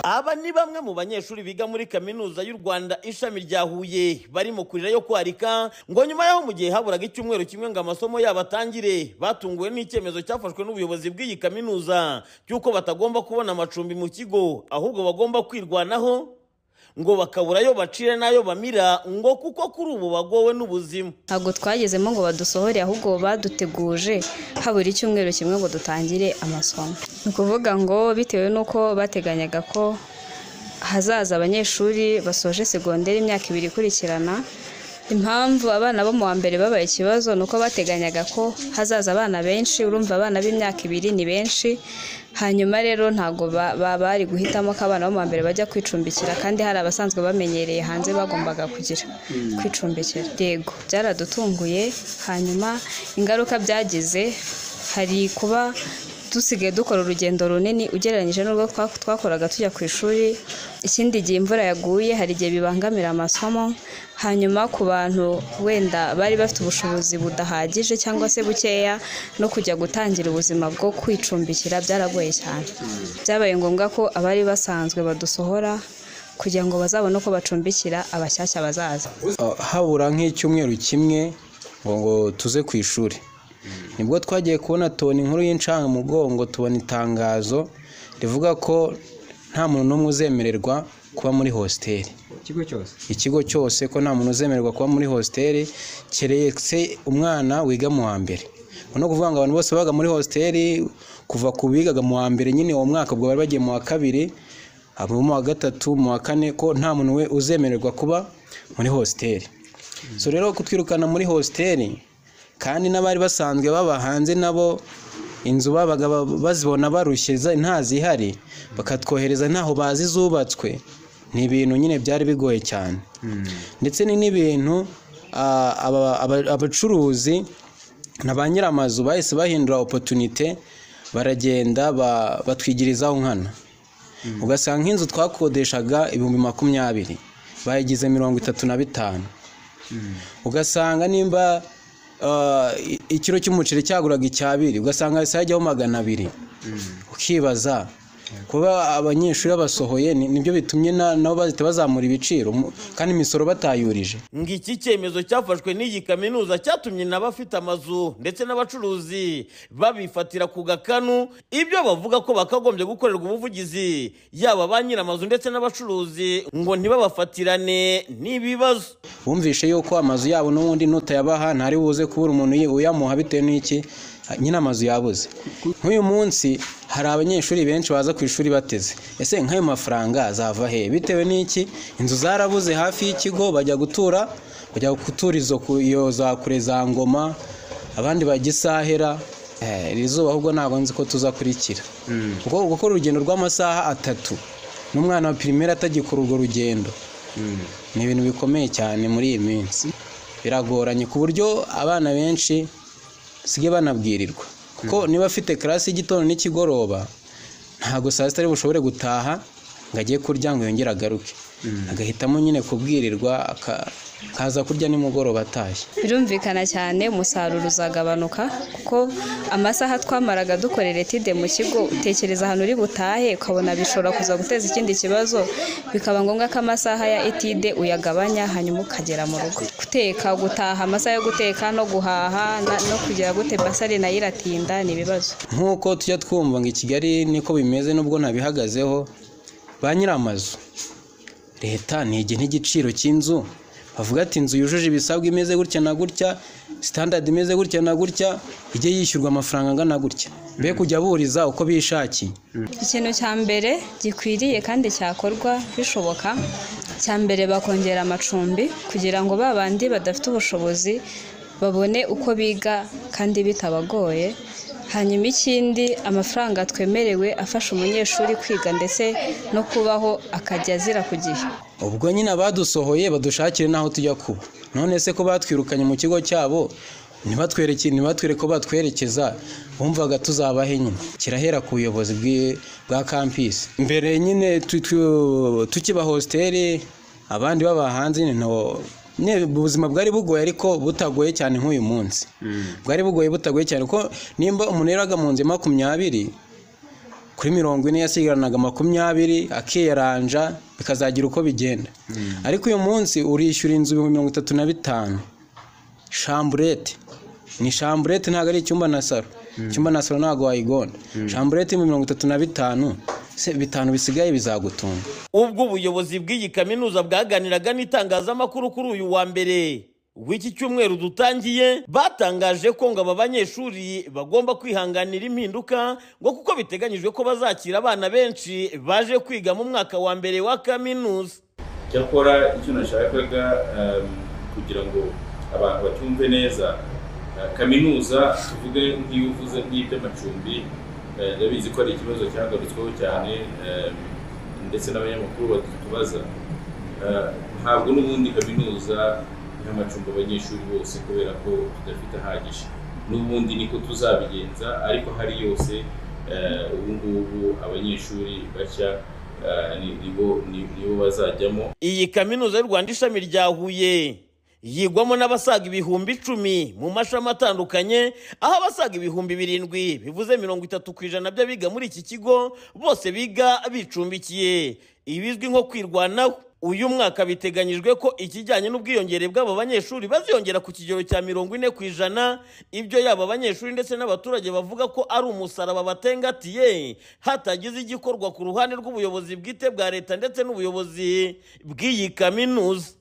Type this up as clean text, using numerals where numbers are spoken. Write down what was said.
Aba ni bamwe mu banyeshuri biga muri kaminuza y'u Rwanda ishami rya Huye barimo kurira yo kwarika ngo nyuma yaho mu gihe haburaga icyumweru kimwe ngo amasomo yabo atangire batunguwe n'icyemezo cyafashwe n'ubuyobozi bw'iyi kaminuza cyuko batagomba kubona amacumbi mu kigo ahubwo bagomba kwirwanaho ngo bakabura yo bacire nayo bamira ngo kuko kuri ubu bagowe n'ubuzima. Ntabwo twagezemo ngo badusohore ahubwo baduteguje habura icyumweru kimwe ngo dutangire amasomo. Ni ukuvuga ngo bitewe n'uko bateganyaga ko hazaza abanyeshuri basoje segonderi imyaka 2 ikurikirana, impamvu abana bo mu wa mbere babaye ikibazo nuko bateganyaga ko hazaza abana benshi, urumva abana b'imyaka 2 ni benshi. Hanyuma rero ntago bari guhitamo ko abana bo mu wa mbere bajya kwicumbikira kandi hari abasanzwe bamenyereye hanze bagombaga kugira kwicumbikira. Yego byaradutunguye, hanyuma ingaruka byagize hari kuba dusigaye dukora urugendo runini ugereranyije n'ubwo twakoraga tujya ku ishuri. Ikindi gihe imvura yaguye hari igihe bibangamira amasomo, hanyuma ku bantu wenda bari bafite ubushobozi budahagije cyangwa se bukeya no kujya gutangira ubuzima bwo kwicumbikira byaragoye cyane. Byabaye ngombwa ko abari basanzwe badusohora kugira ngo bazabone uko bacumbikira abashyashya bazaza. Habura nk'icyumweru kimwe ngo tuze ku ishuri, nibwo twagiye kubona toni inkuru y'incanga mugongo, tubona itangazo rivuga ko nta muntu n'umwe uzemererwa kuba muri hosteli. Ikigo cyose ko nta muntu uzemererwa kuba muri hosteli keretse umwana wiga mu wa mbere. No kuvuga ngo abantu bose baga muri hosteli kuva ku bigaga mu wa mbere nyine uwo mwaka ubwo bari bagiye mu wa 2, abo mu wa 3, mu wa 4 ko nta muntu we uzemererwa kuba muri hosteli. So rero kutwirukana muri hosteli kandi n'abari basanzwe baba hanze nabo inzu babaga bazibona barushye ntazihari bakatwohereza ntaho bazi zubatswe, ni ibintu nyine byari bigoye cyane. Ndetse ni n'ibintu abacuruzi na ba nyiramazu bahise bahindura opportunity, baragenda batwigirizaho nkana. Ugasanga nk'inzu twakodeshaga 20,000 bayigize 35. Ugasanga nimba ikiro cy'umuceri cyaguraga 2, ugasanga sajyaho 200. Ukibaza kuba abanyeshuri basohoye nibyo bitumye nabo bazita bazamura ibiciro kandi imisoro batayurije. Ngiki cyemezo cyafashwe n'iyi kaminuza cyatumye n'abafite amazu ndetse n'abacuruzi babifatira ku gakanu, ibyo bavuga ko bakagombye gukorerwa ubuvugizi yaba ba nyiramazu ndetse n'abacuruzi ngo ntibabafatirane n'ibibazo. Bumvishe yuko amazu yabo n'ubundi nutayabaha ntari buze kubura umuntu uyamuha bitewe n'iki nyine amazu yabuze. Nk'uyu munsi hari abanyeshuri benshi baza ku ishuri bateze, ese nk'ayo mafaranga azava he? Bitewe n'iki inzu zarabuze hafi y'ikigo, bajya gutura iyo za kure za Ngoma, abandi bagisahera. Rizuba ahubwo ntabwo nzi ko tuzakurikira kuko gukora urugendo rw'amasaha 3 n'umwana wa primaire atagikora urwo rugendo ni ibintu bikomeye cyane muri iyi minsi. Biragoranye ku buryo abana benshi sige banabwirirwa kuko niba afite class y'igitondo n'ikigoroba ntago saa sita ari bushobore gutaha ngo agiye kurya ngo yongera agaruke, agahitamo nyine kubwirirwa akaza kurya nimugoroba atashye. Birumvikana cyane umusaruro uzagabanuka kuko amasaha twamaraga dukorera etide mu kigo, utekereza ahantu uri butahe ukabona bishobora kuza guteza ikindi kibazo, bikaba ngombwa ko amasaha ya etide uyagabanya hanyuma ukagera mu rugo. Guteka, gutaha, amasaha yo guteka no guhaha no kugira gute basari na iratinda ni ibibazo. Nkuko tujya twumva ngo i Kigali niko bimeze nubwo nabihagazeho, ba nyiramazu leta ntige n'igiciro cy'inzu bavuga ati inzu yujuje ibisabwa imeze gutya na gutya, standard imeze gutya na gutya, ije yishyurwa amafaranga angana gutya, be kujya buriza uko bishakiye. Ikintu cya mbere gikwiriye kandi cyakorwa bishoboka, cya mbere bakongera amacumbi kugira ngo babandi badafite ubushobozi babone uko biga kandi bitabagoye. Hanyuma ikindi amafaranga twemerewe afasha umunyeshuri kwiga ndetse no kubaho akajya azira ku gihe. Ubwo nyine abadusohoye badushakire naho tujya kuba, none se ko batwirukanye mu kigo cyabo nibatwereke ko batwerekeza, bumvaga tuzabahe nyine. Kirahera ku buyobozi bwa campus. Mbere nyine tukiba hosteli abandi baba hanze ubuzima bwari bugoye ariko butagoye cyane nk'uyu munsi. Bwari bugoye butagoye cyane ko nimba umuntu yaraga mu nzu 20 kuri 40 yasigaranaga 20 akiyaranja bikazagira uko bigenda. Ariko uyu munsi urishyura inzu 35 chambrette, ni chambrette ntago ari icyumba na salo. Icyumba na salo ntago wayigonda. Chambrette 35 se bitanu bisigaye bizagutunga. Ubwo ubuyobozi bw'iyi kaminuza bwaganiraga n'itangazamakuru kuri uyu wa mbere w'iki cyumweru dutangiye, batangaje ko ngo aba banyeshuri bagomba kwihanganira impinduka ngo kuko biteganyijwe ko bazakira abana benshi baje kwiga mu mwaka wa mbere wa kaminuza. Cyakora icyo nashakaga kugira ngo abantu batumve neza, kaminuza tuvuge nk'iyuvuze nk'iby'amacumbi, ndabizi ko ari ikibazo cyagarutsweho cyane ndetse n'abanyamakuru batubaza. Ntabwo n'ubundi kaminuza n'amacumbi abanyeshuri bose kubera ko tudafite ahagije, n'ubundi niko tuzabigenza, ariko hari yose ubu ngubu abanyeshuri bashya nibo bazajyamo. Iyi kaminuza y'u Rwanda ishami rya Huye yigwamo n'abasaga ibihumbi 10 mu mashami atandukanye, aho abasaga ibihumbi 7 bivuze 30% by'abiga muri iki kigo bose biga bicumbikiye ibizwi nko kwirwanaho. Uyu mwaka biteganyijwe ko ikijyanye n'ubwiyongere bw'aba banyeshuri baziyongera ku kigero cya 40%, ibyo yaba abanyeshuri ndetse n'abaturage bavuga ko ari umusaraba batengatiye hatagize igikorwa ku ruhande rw'ubuyobozi bwite bwa leta ndetse n'ubuyobozi bw'iyi kaminuza.